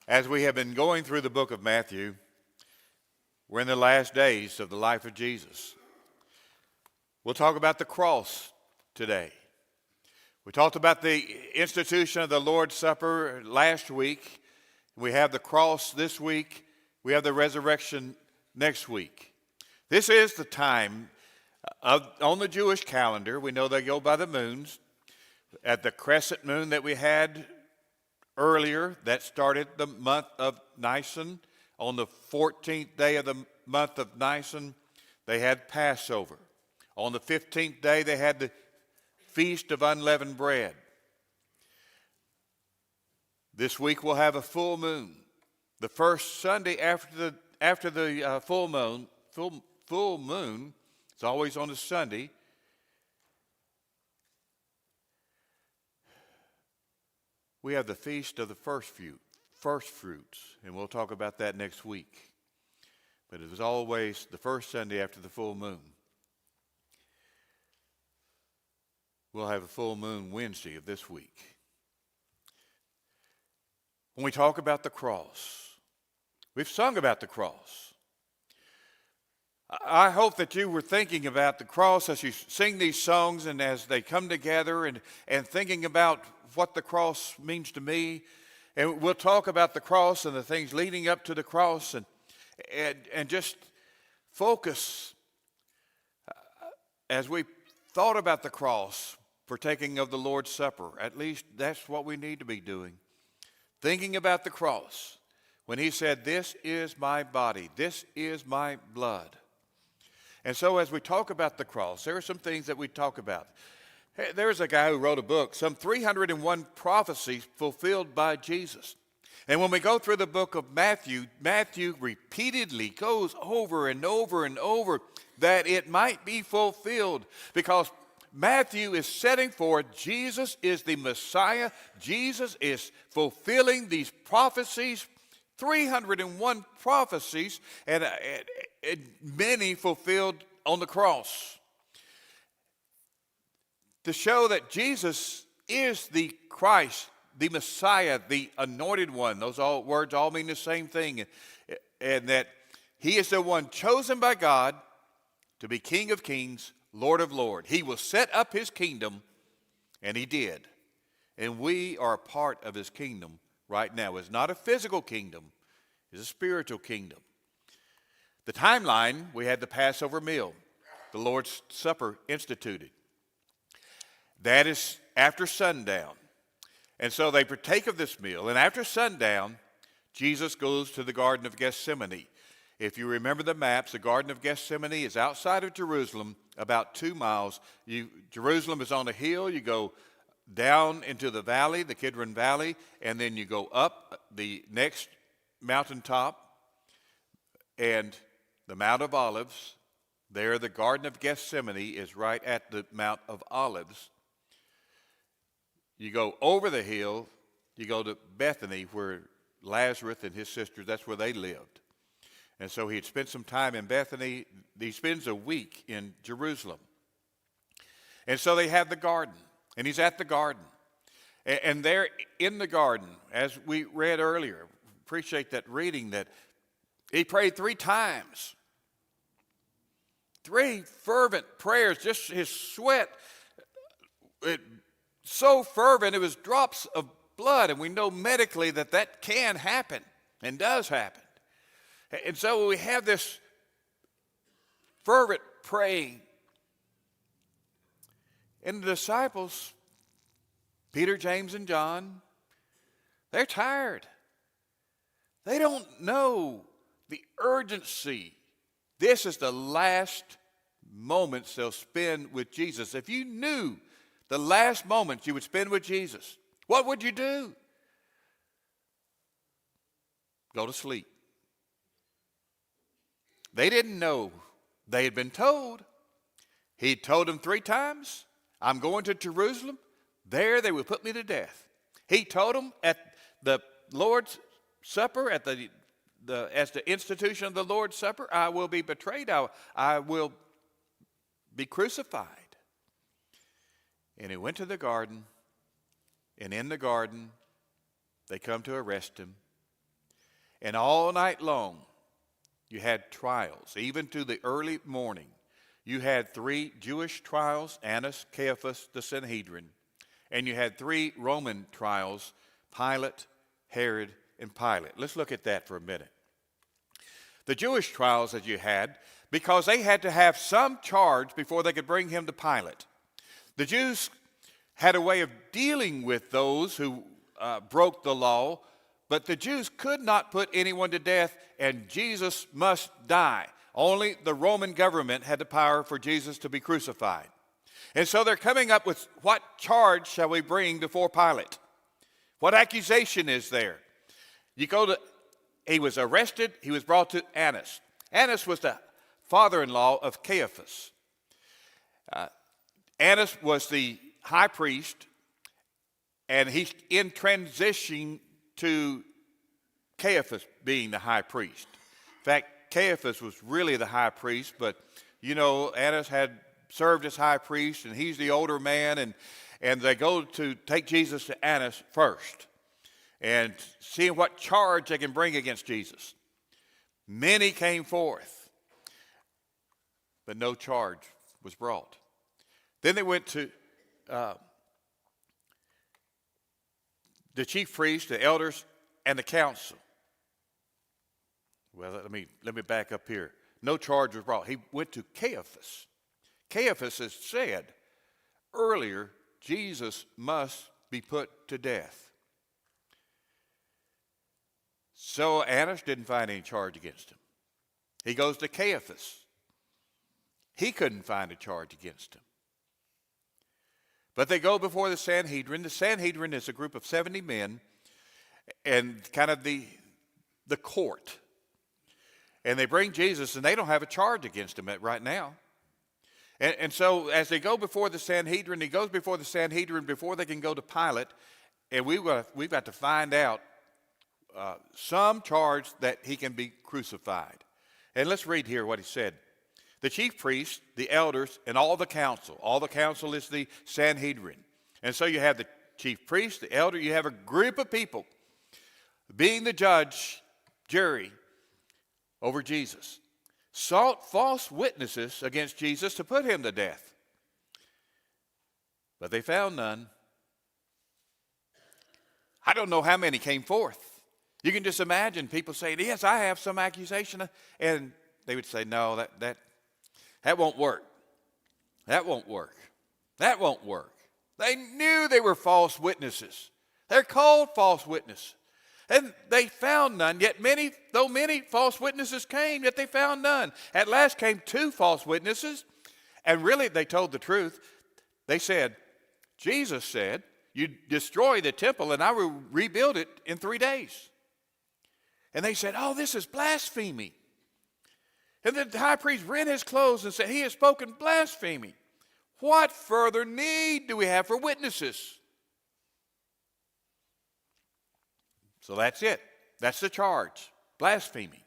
As we have been going through the book of Matthew, we're in the last days of the life of Jesus. We'll talk about the cross today. We talked about the institution of the Lord's Supper last week. We have the cross this week. We have the resurrection next week. This is the time on the Jewish calendar. We know they go by the moons. At the crescent moon that we had earlier, that started the month of Nisan. On the 14th day of the month of Nisan, they had Passover. On the 15th day, they had the Feast of Unleavened Bread. This week we'll have a full moon. The first Sunday after the full moon, it's always on a Sunday. We have the Feast of the First Fruits, and we'll talk about that next week. But it was always the first Sunday after the full moon. We'll have a full moon Wednesday of this week. When we talk about the cross, we've sung about the cross. I hope that you were thinking about the cross as you sing these songs and as they come together and thinking about what the cross means to me. And we'll talk about the cross and the things leading up to the cross and just focus as we thought about the cross, partaking of the Lord's Supper. At least that's what we need to be doing. Thinking about the cross when he said, "This is my body, this is my blood." And so as we talk about the cross, there are some things that we talk about. There's a guy who wrote a book, some 301 prophecies fulfilled by Jesus. And when we go through the book of Matthew, Matthew repeatedly goes over and over and over that it might be fulfilled, because Matthew is setting forth Jesus is the Messiah. Jesus is fulfilling these prophecies, 301 prophecies, and many fulfilled on the cross, to show that Jesus is the Christ, the Messiah, the anointed one. Those words all mean the same thing. And that he is the one chosen by God to be King of Kings, Lord of Lords. He will set up his kingdom, and he did. And we are a part of his kingdom right now. It's not a physical kingdom. It's a spiritual kingdom. The timeline, we had the Passover meal, the Lord's Supper instituted. That is after sundown. And so they partake of this meal. And after sundown, Jesus goes to the Garden of Gethsemane. If you remember the maps, the Garden of Gethsemane is outside of Jerusalem, about 2 miles. Jerusalem is on a hill. You go down into the valley, the Kidron Valley, and then you go up the next mountaintop and the Mount of Olives. There, the Garden of Gethsemane is right at the Mount of Olives. You go over the hill, you go to Bethany, where Lazarus and his sisters, that's where they lived. And so he had spent some time in Bethany. He spends a week in Jerusalem. And so they have the garden, and he's at the garden. And there in the garden, as we read earlier, appreciate that reading, that he prayed 3 times. 3 fervent prayers, just his sweat, so fervent, it was drops of blood. And we know medically that can happen and does happen. And so we have this fervent praying. And the disciples, Peter, James, and John, they're tired. They don't know the urgency. This is the last moments they'll spend with Jesus. If you knew the last moments you would spend with Jesus, what would you do? Go to sleep. They didn't know. They had been told. He told them 3 times, I'm going to Jerusalem. There they will put me to death. He told them at the Lord's Supper, as the institution of the Lord's Supper, I will be betrayed. I will be crucified. And he went to the garden, and in the garden, they come to arrest him. And all night long, you had trials, even to the early morning. You had 3 Jewish trials, Annas, Caiaphas, the Sanhedrin. And you had 3 Roman trials, Pilate, Herod, and Pilate. Let's look at that for a minute. The Jewish trials that you had, because they had to have some charge before they could bring him to Pilate. The Jews had a way of dealing with those who broke the law, but the Jews could not put anyone to death, and Jesus must die. Only the Roman government had the power for Jesus to be crucified. And so they're coming up with, what charge shall we bring before Pilate? What accusation is there? He was arrested, he was brought to Annas. Annas was the father-in-law of Caiaphas. Annas was the high priest, and he's in transition to Caiaphas being the high priest. In fact, Caiaphas was really the high priest, but Annas had served as high priest, and he's the older man, and they go to take Jesus to Annas first and seeing what charge they can bring against Jesus. Many came forth, but no charge was brought. Then they went to the chief priests, the elders, and the council. Well, let me back up here. No charge was brought. He went to Caiaphas. Caiaphas has said earlier, Jesus must be put to death. So Annas didn't find any charge against him. He goes to Caiaphas. He couldn't find a charge against him. But they go before the Sanhedrin. The Sanhedrin is a group of 70 men and kind of the court. And they bring Jesus, and they don't have a charge against him right now. And so as they go before the Sanhedrin, he goes before the Sanhedrin before they can go to Pilate, and we've got to find out some charge that he can be crucified. And let's read here what he said. The chief priests, the elders, and all the council is the Sanhedrin. And so you have the chief priest, the elder, you have a group of people being the jury over Jesus, sought false witnesses against Jesus to put him to death. But they found none. I don't know how many came forth. You can just imagine people saying, yes, I have some accusation. And they would say, no, that won't work. That won't work. That won't work. They knew they were false witnesses. They're called false witnesses. And they found none, yet many false witnesses came, yet they found none. At last came 2 false witnesses, and really they told the truth. They said, Jesus said, you destroy the temple and I will rebuild it in 3 days. And they said, oh, this is blasphemy. And the high priest rent his clothes and said, he has spoken blasphemy. What further need do we have for witnesses? So that's it. That's the charge. Blasphemy.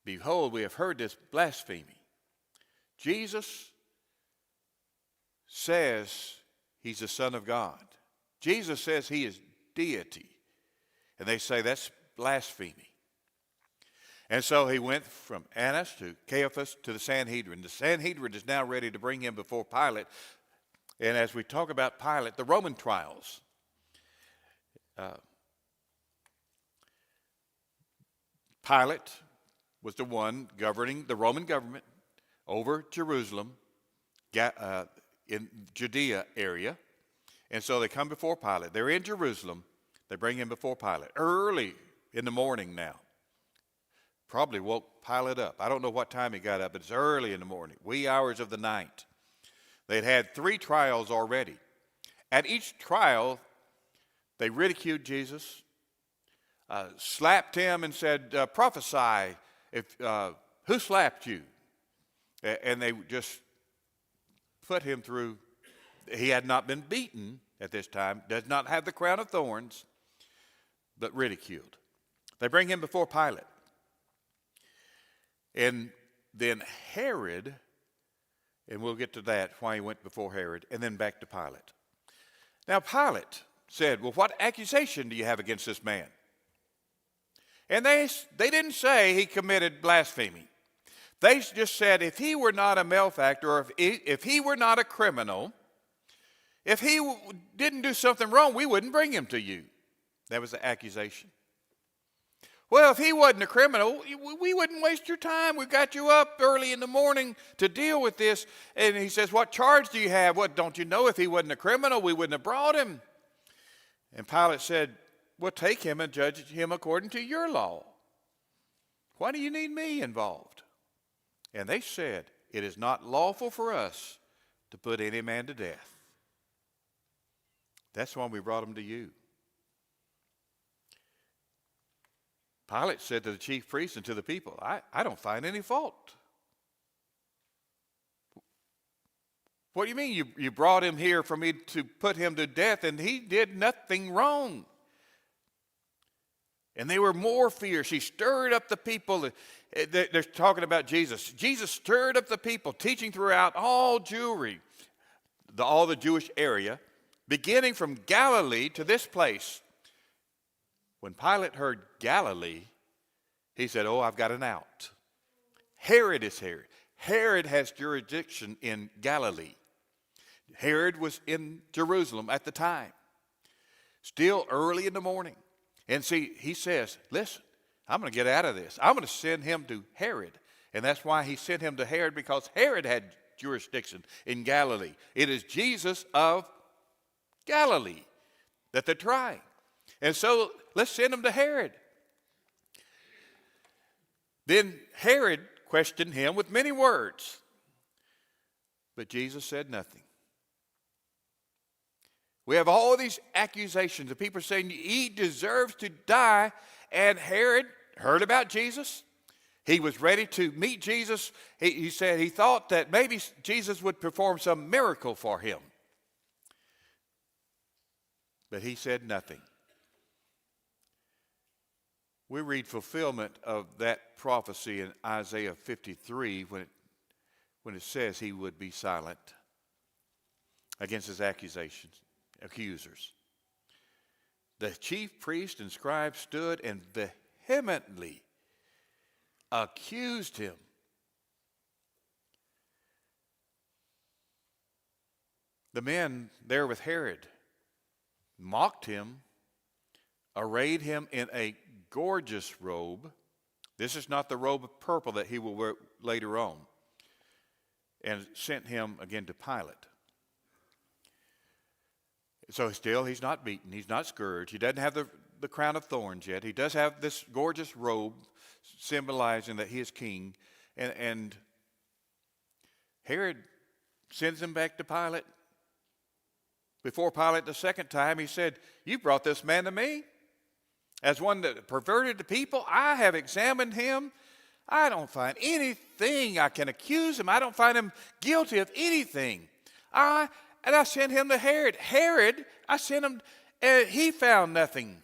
Behold, we have heard this blasphemy. Jesus says he's the Son of God. Jesus says he is deity. And they say that's blasphemy. And so he went from Annas to Caiaphas to the Sanhedrin. The Sanhedrin is now ready to bring him before Pilate. And as we talk about Pilate, the Roman trials. Pilate was the one governing the Roman government over Jerusalem, in Judea area. And so they come before Pilate. They're in Jerusalem. They bring him before Pilate early in the morning now. Probably woke Pilate up. I don't know what time he got up, but it's early in the morning, wee hours of the night. They'd had 3 trials already. At each trial, they ridiculed Jesus, slapped him and said, prophesy, who slapped you? And they just put him through. He had not been beaten at this time, does not have the crown of thorns, but ridiculed. They bring him before Pilate. And then Herod, and we'll get to that, why he went before Herod, and then back to Pilate. Now Pilate said, well, what accusation do you have against this man? And they didn't say he committed blasphemy. They just said if he were not a malefactor, or if he were not a criminal, if he didn't do something wrong, we wouldn't bring him to you. That was the accusation. Well, if he wasn't a criminal, we wouldn't waste your time. We got you up early in the morning to deal with this. And he says, what charge do you have? What, don't you know if he wasn't a criminal, we wouldn't have brought him? And Pilate said, well, take him and judge him according to your law. Why do you need me involved? And they said, it is not lawful for us to put any man to death. That's why we brought him to you. Pilate said to the chief priests and to the people, I don't find any fault. What do you mean you brought him here for me to put him to death, and he did nothing wrong? And they were more fierce. He stirred up the people. They're talking about Jesus. Jesus stirred up the people, teaching throughout all Jewry, all the Jewish area, beginning from Galilee to this place. When Pilate heard Galilee, he said, oh, I've got an out. Herod is here. Herod has jurisdiction in Galilee. Herod was in Jerusalem at the time, still early in the morning. And see, he says, listen, I'm going to get out of this. I'm going to send him to Herod. And that's why he sent him to Herod, because Herod had jurisdiction in Galilee. It is Jesus of Galilee that they're trying. And so let's send him to Herod. Then Herod questioned him with many words, but Jesus said nothing. We have all these accusations of people saying he deserves to die, and Herod heard about Jesus. He was ready to meet Jesus. He said he thought that maybe Jesus would perform some miracle for him. But he said nothing. We read fulfillment of that prophecy in Isaiah 53 when it says he would be silent against his accusers. The chief priest and scribe stood and vehemently accused him. The men there with Herod mocked him, arrayed him in a gorgeous robe. This is not the robe of purple that he will wear later on. And sent him again to Pilate. So still he's not beaten. He's not scourged. He doesn't have the crown of thorns yet. He does have this gorgeous robe symbolizing that he is king. And Herod sends him back to Pilate. Before Pilate the second time, he said, you brought this man to me as one that perverted the people. I have examined him. I don't find anything I can accuse him. I don't find him guilty of anything. And I sent him to Herod. Herod, I sent him, and he found nothing.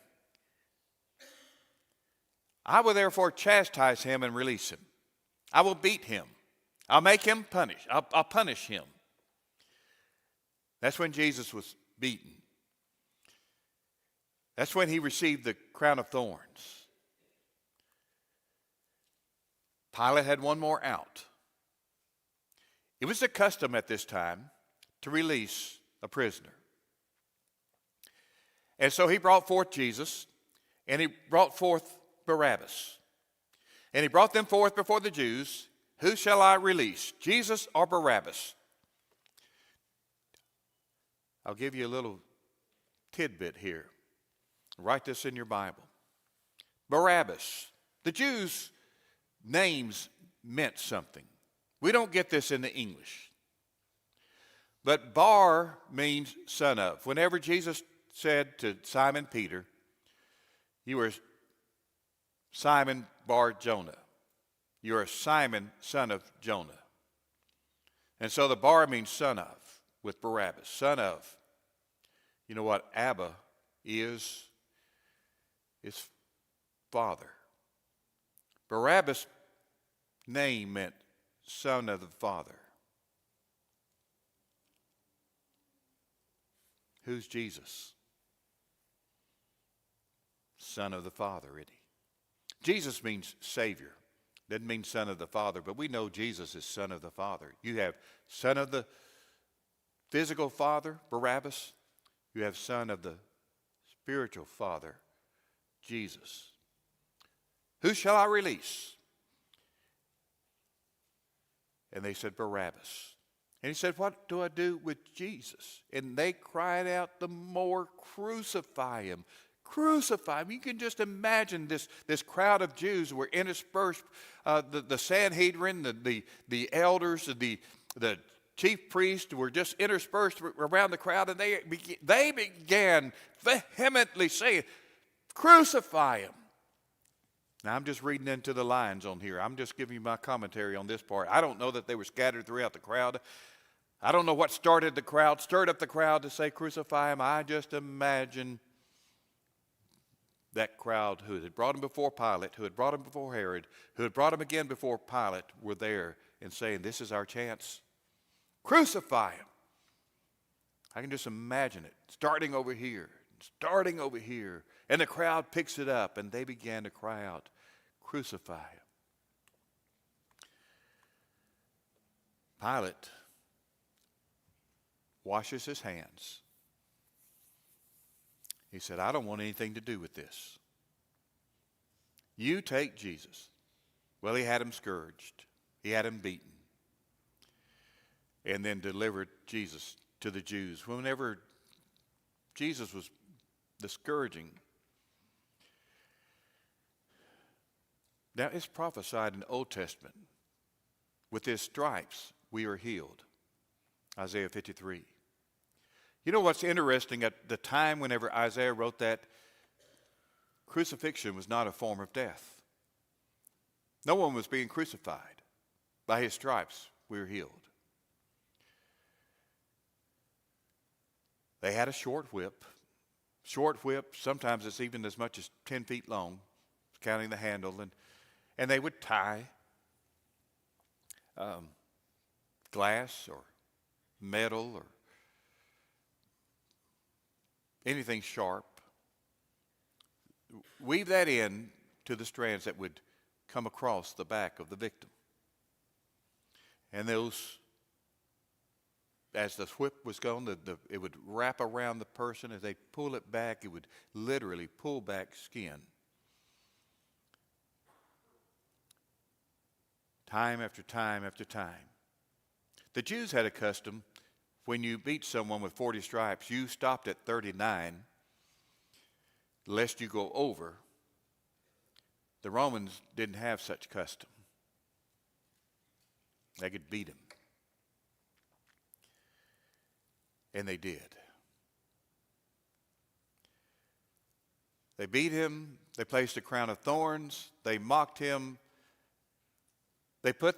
I will therefore chastise him and release him. I will beat him. I'll make him punish. I'll punish him. That's when Jesus was beaten. That's when he received the crown of thorns. Pilate had one more out. It was the custom at this time to release a prisoner. And so he brought forth Jesus, and he brought forth Barabbas. And he brought them forth before the Jews. Who shall I release, Jesus or Barabbas? I'll give you a little tidbit here. Write this in your Bible. Barabbas. The Jews' names meant something. We don't get this in the English. But Bar means son of. Whenever Jesus said to Simon Peter, you are Simon Bar Jonah. You are Simon, son of Jonah. And so the Bar means son of with Barabbas. Son of. You know what Abba is? It's father. Barabbas' name meant son of the Father. Who's Jesus? Son of the Father, isn't he? Jesus means Savior. Doesn't mean Son of the Father, but we know Jesus is Son of the Father. You have Son of the physical Father, Barabbas. You have Son of the spiritual Father, Jesus. Who shall I release? And they said, Barabbas. And he said, what do I do with Jesus? And they cried out the more, crucify him. Crucify him. You can just imagine this crowd of Jews were interspersed. The Sanhedrin, the elders, the chief priests were just interspersed around the crowd. And they began vehemently saying, crucify him. Now, I'm just reading into the lines on here. I'm just giving you my commentary on this part. I don't know that they were scattered throughout the crowd. I don't know what stirred up the crowd to say crucify him. I just imagine that crowd who had brought him before Pilate, who had brought him before Herod, who had brought him again before Pilate, were there and saying, this is our chance. Crucify him. I can just imagine it, starting over here. And the crowd picks it up, and they began to cry out, crucify him. Pilate washes his hands. He said, I don't want anything to do with this. You take Jesus. Well, he had him scourged. He had him beaten. And then delivered Jesus to the Jews. Whenever Jesus was the scourging. Now it's prophesied in the Old Testament. With his stripes we are healed. Isaiah 53. You know what's interesting? At the time whenever Isaiah wrote that, crucifixion was not a form of death. No one was being crucified. By his stripes we are healed. They had a short whip. Sometimes it's even as much as 10 feet long, counting the handle. And they would tie glass or metal or anything sharp. Weave that in to the strands that would come across the back of the victim. And those, as the whip was going, it would wrap around the person. As they pull it back, it would literally pull back skin. Time after time after time. The Jews had a custom, when you beat someone with 40 stripes, you stopped at 39, lest you go over. The Romans didn't have such custom. They could beat him. And they did. They beat him. They placed a crown of thorns. They mocked him. They put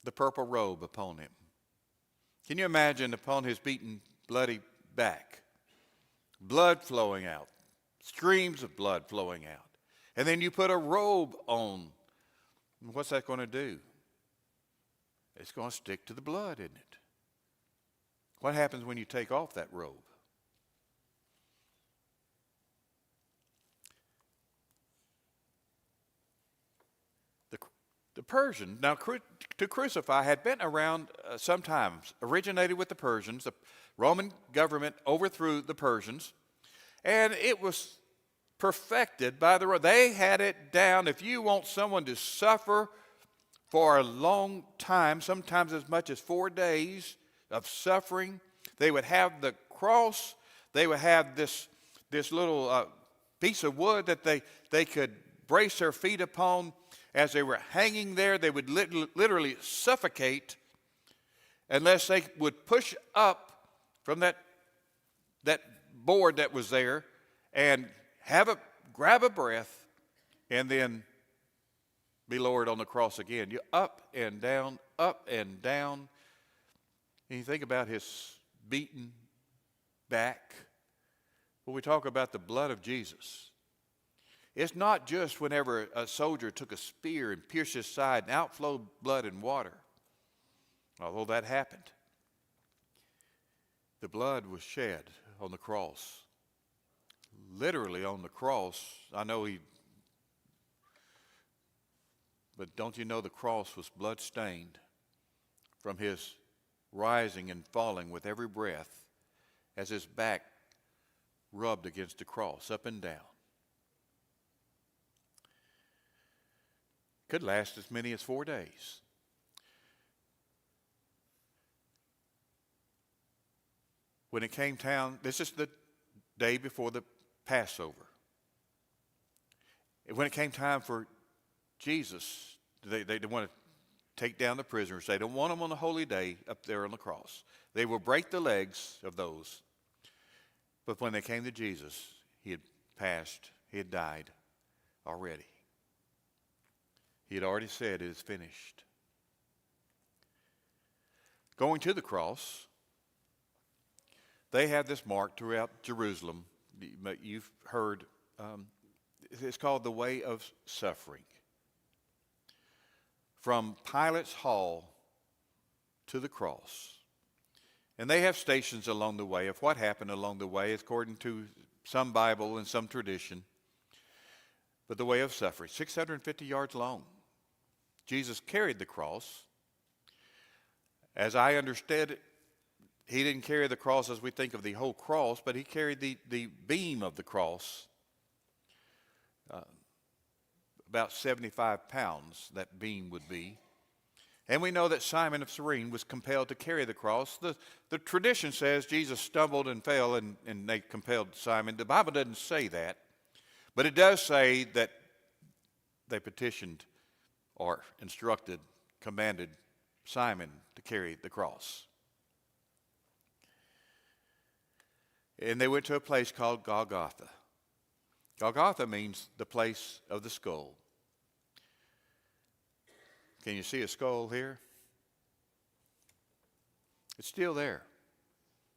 the purple robe upon him. Can you imagine upon his beaten, bloody back, blood flowing out, streams of blood flowing out. And then you put a robe on. What's that going to do? It's going to stick to the blood, isn't it? What happens when you take off that robe? The Persian, now to crucify, had been around sometimes, originated with the Persians. The Roman government overthrew the Persians, and it was perfected by the Romans. They had it down. If you want someone to suffer for a long time, sometimes as much as 4 days of suffering, they would have the cross. They would have this little piece of wood that they could brace their feet upon. As they were hanging there, they would literally suffocate unless they would push up from that board that was there and grab a breath and then be lowered on the cross again. You up and down, up and down. And you think about his beaten back. When we talk about the blood of Jesus, it's not just whenever a soldier took a spear and pierced his side and outflowed blood and water, although that happened. The blood was shed on the cross, literally on the cross. I know he But don't you know the cross was blood-stained from his rising and falling with every breath as his back rubbed against the cross, up and down. Could last as many as 4 days. When it came down, this is the day before the Passover. When it came time for Jesus, they want to take down the prisoners. They don't want them on the holy day up there on the cross. They will break the legs of those. But when they came to Jesus, he had passed, he had died already. He had already said, it is finished. Going to the cross, they have this mark throughout Jerusalem. You've heard, it's called the Way of Suffering. From Pilate's hall to the cross. And they have stations along the way of what happened along the way, according to some Bible and some tradition. But the Way of Suffering, 650 yards long. Jesus carried the cross. As I understood it, he didn't carry the cross as we think of the whole cross, but he carried the beam of the cross. About 75 pounds that beam would be. And we know that Simon of Cyrene was compelled to carry the cross. The tradition says Jesus stumbled and fell and they compelled Simon. The Bible doesn't say that, but it does say that they petitioned or instructed, commanded Simon to carry the cross. And they went to a place called Golgotha. Golgotha means the place of the skull. Can you see a skull here? It's still there.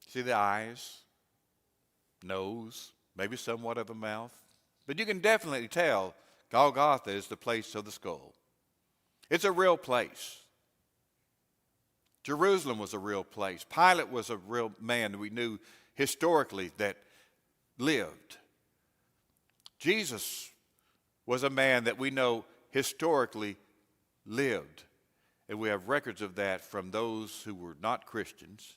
See the eyes, nose, maybe somewhat of a mouth. But you can definitely tell Golgotha is the place of the skull. It's a real place. Jerusalem was a real place. Pilate was a real man we knew historically that lived. Jesus was a man that we know historically lived. And we have records of that from those who were not Christians.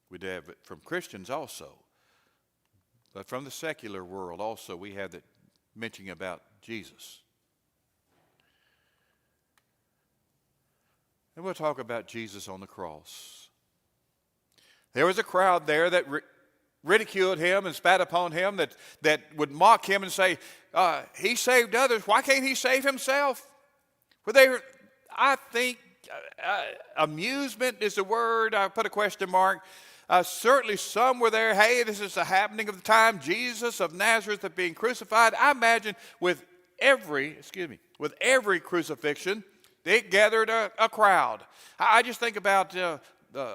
We'd have it from Christians also. But from the secular world also we have that mentioning about Jesus. And we'll talk about Jesus on the cross. There was a crowd there that ridiculed him and spat upon him, that would mock him and say, he saved others, why can't he save himself? For they were, I think, amusement is the word. I put a question mark. Certainly some were there. Hey, this is the happening of the time. Jesus of Nazareth is being crucified. I imagine with every crucifixion, they gathered a crowd. I just think about the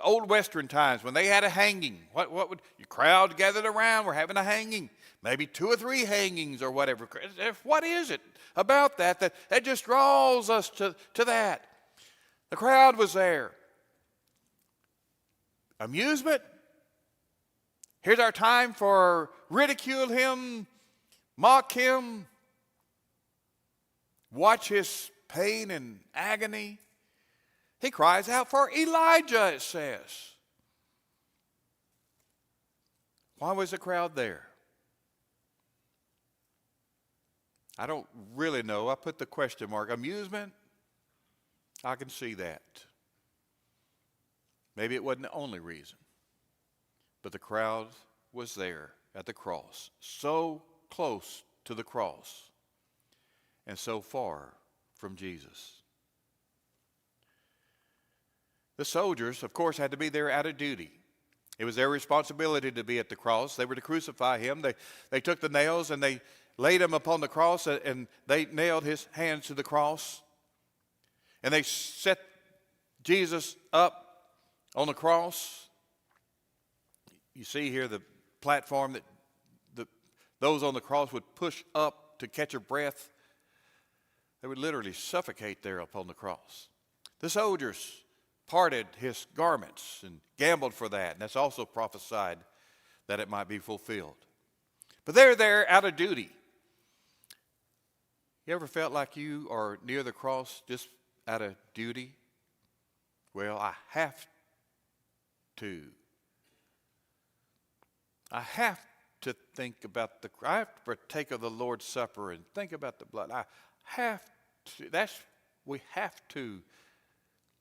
old Western times when they had a hanging. What would your crowd gathered around? We're having a hanging, maybe 2 or 3 hangings or whatever. What is it about that just draws us to that? The crowd was there. Amusement. Here's our time for ridicule him, mock him, watch his pain and agony. He cries out for Elijah, it says. Why was the crowd there? I don't really know. I put the question mark. Amusement? I can see that. Maybe it wasn't the only reason. But the crowd was there at the cross, so close to the cross and so far from Jesus. The soldiers, of course, had to be there out of duty. It was their responsibility to be at the cross. They were to crucify him. They took the nails and they laid him upon the cross, and they nailed his hands to the cross. And they set Jesus up on the cross. You see here the platform that those on the cross would push up to catch a breath. They would literally suffocate there upon the cross. The soldiers parted his garments and gambled for that. And that's also prophesied that it might be fulfilled. But they're there out of duty. You ever felt like you are near the cross just out of duty? Well, I have to. I have to think about I have to partake of the Lord's Supper and think about the blood. I have to. We have to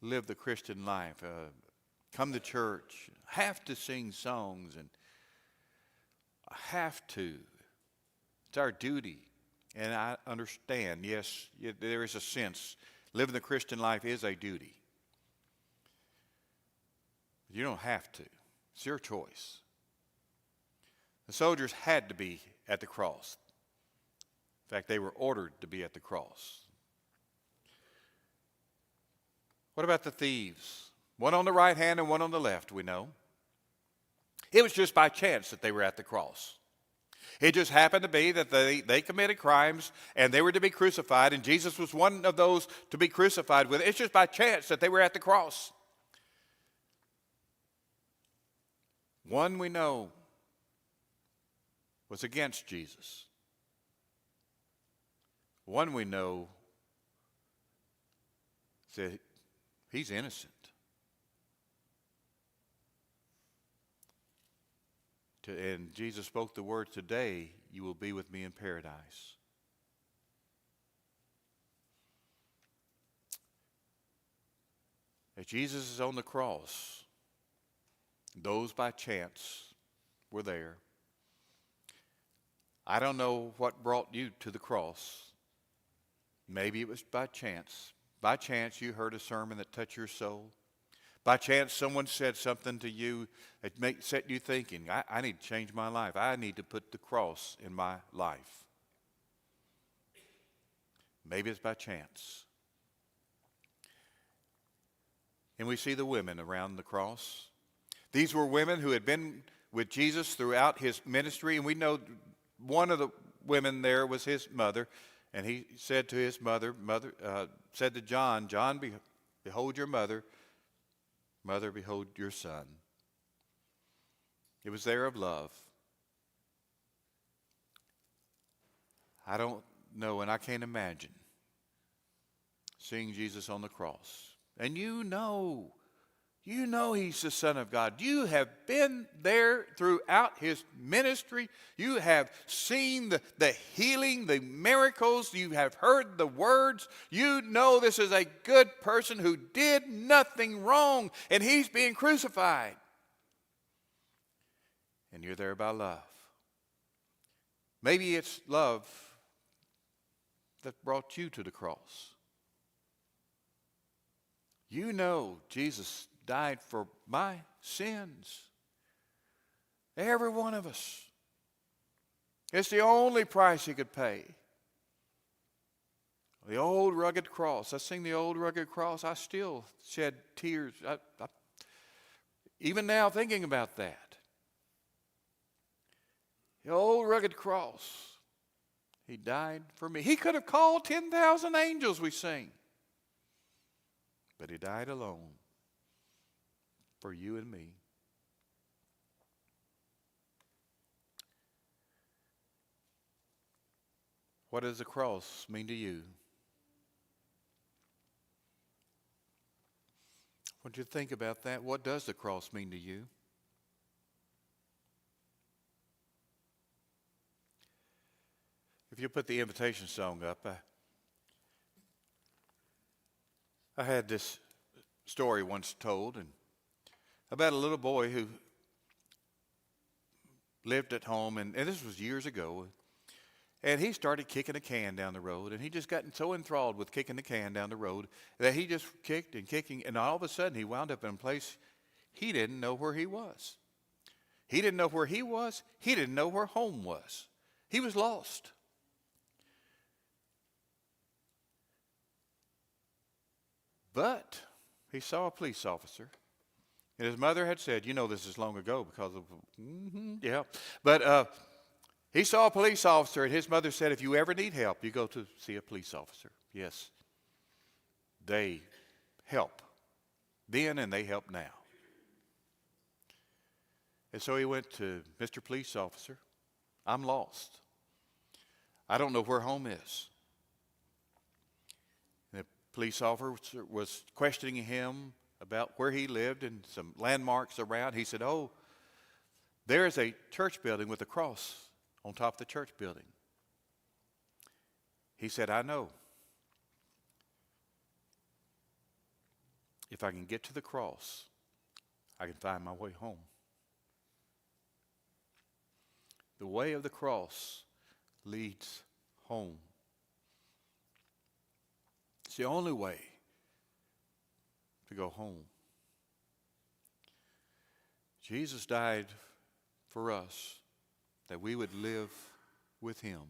live the Christian life. Come to church. Have to sing songs, and I have to. It's our duty. And I understand, yes, there is a sense. Living the Christian life is a duty. You don't have to. It's your choice. The soldiers had to be at the cross. In fact, they were ordered to be at the cross. What about the thieves? One on the right hand and one on the left, we know. It was just by chance that they were at the cross. It just happened to be that they committed crimes and they were to be crucified, and Jesus was one of those to be crucified with. It's just by chance that they were at the cross. One we know was against Jesus. One we know said he's innocent. And Jesus spoke the word, today you will be with me in paradise. As Jesus is on the cross, those by chance were there. I don't know what brought you to the cross. Maybe it was by chance. By chance you heard a sermon that touched your soul. By chance someone said something to you that set you thinking, I need to change my life. I need to put the cross in my life. Maybe it's by chance. And we see the women around the cross. These were women who had been with Jesus throughout his ministry, and we know one of the women there was his mother, and he said to his mother, said to John, John, behold your mother. Mother, behold your son. It was there of love. I don't know, and I can't imagine seeing Jesus on the cross. And you know he's the Son of God. You have been there throughout his ministry. You have seen the healing, the miracles. You have heard the words. You know this is a good person who did nothing wrong, and he's being crucified. And you're there by love. Maybe it's love that brought you to the cross. You know Jesus died for my sins. Every one of us. It's the only price he could pay. The old rugged cross. I sing the old rugged cross. I still shed tears. Even now thinking about that. The old rugged cross. He died for me. He could have called 10,000 angels, we sing. But he died alone. For you and me. What does the cross mean to you? I want you to think about that. What does the cross mean to you? If you put the invitation song up, I had this story once told, and about a little boy who lived at home, and this was years ago, and he started kicking a can down the road, and he just got so enthralled with kicking the can down the road that he just kicked and kicking, and all of a sudden he wound up in a place he didn't know where he was. He didn't know where he was. He didn't know where home was. He was lost. But he saw a police officer. And his mother had said, you know this is long ago because of, But he saw a police officer, and his mother said, if you ever need help, you go to see a police officer. Yes, they help then and they help now. And so he went to Mr. Police Officer. I'm lost. I don't know where home is. police officer was questioning him about where he lived and some landmarks around. He said, "Oh, there's a church building with a cross on top of the church building." He said, "I know. If I can get to the cross, I can find my way home." The way of the cross leads home. It's the only way to go home. Jesus died for us that we would live with him.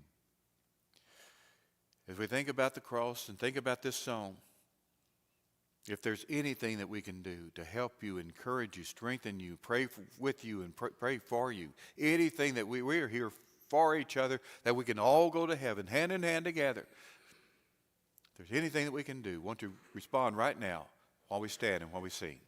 As we think about the cross and think about this song, if there's anything that we can do to help you, encourage you, strengthen you, pray with you and pray for you, anything that we are here for each other, that we can all go to heaven hand in hand together. If there's anything that we can do, want to respond right now while we stand and while we sing.